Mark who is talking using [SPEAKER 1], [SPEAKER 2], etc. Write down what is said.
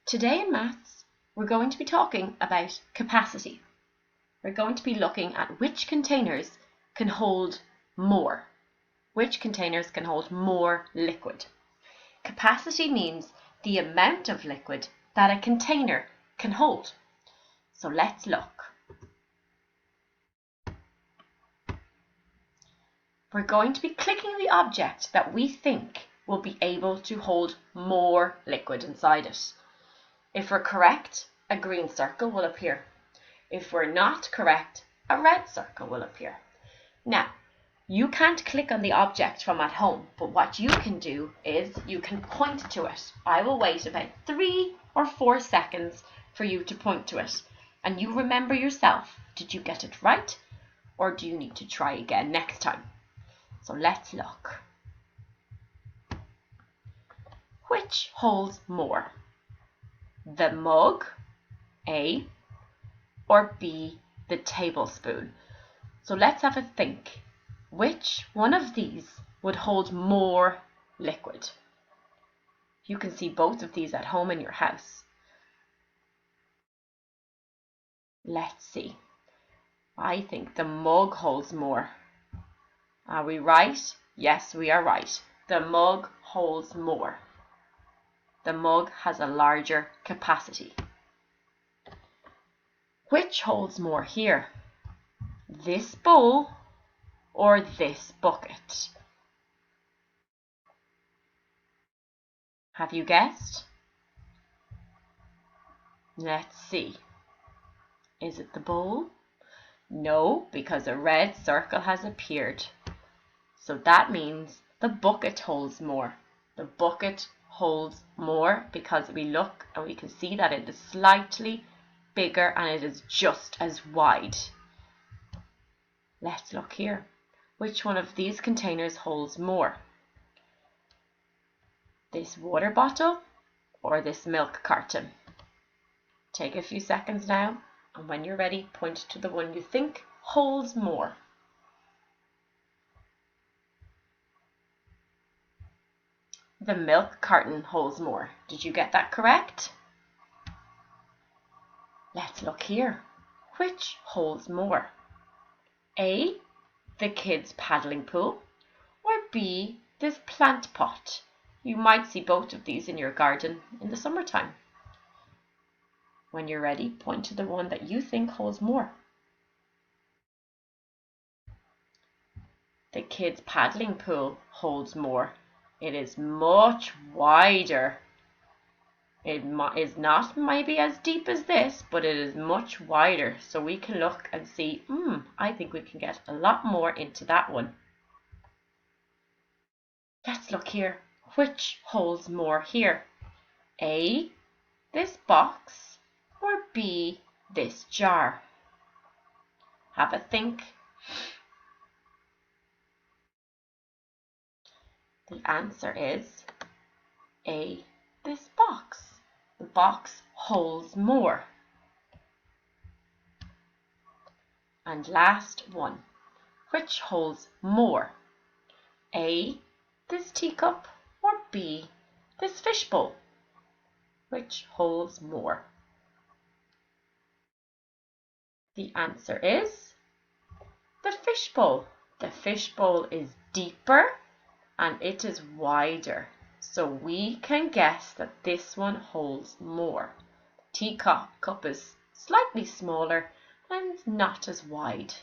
[SPEAKER 1] Today in maths, we're going to be talking about capacity. We're going to be looking at which containers can hold more. Which containers can hold more liquid. Capacity means the amount of liquid that a container can hold. So let's look. We're going to be clicking the object that we think will be able to hold more liquid inside it. If we're correct, a green circle will appear. If we're not correct, a red circle will appear. Now, you can't click on the object from at home, but what you can do is you can point to it. I will wait about 3 or 4 seconds for you to point to it. And you remember yourself, did you get it right? Or do you need to try again next time? So let's look. Which holds more? The mug, A, or B, the tablespoon? So let's have a think. Which one of these would hold more liquid? You can see both of these at home in your house. Let's see. I think the mug holds more. Are we right? Yes, we are right. The mug holds more. The mug has a larger capacity. Which holds more here? This bowl or this bucket? Have you guessed? Let's see. Is it the bowl? No, because a red circle has appeared. So that means the bucket holds more. The bucket holds more because we look and we can see that it is slightly bigger and it is just as wide. Let's look here. Which one of these containers holds more? This water bottle or this milk carton? Take a few seconds now, and when you're ready, point to the one you think holds more. The milk carton holds more. Did you get that correct? Let's look here. Which holds more? A, the kids' paddling pool, or B, this plant pot? You might see both of these in your garden in the summertime. When you're ready, point to the one that you think holds more. The kids' paddling pool holds more. It is much wider. It is not maybe as deep as this, but it is much wider. So we can look and see, I think we can get a lot more into that one. Let's look here. Which holds more here? A, this box, or B, this jar? Have a think. The answer is A, this box. The box holds more. And last one. Which holds more? A, this teacup, or B, this fishbowl? Which holds more? The answer is the fishbowl. The fishbowl is deeper and it is wider. So we can guess that this one holds more. The teacup is slightly smaller and not as wide.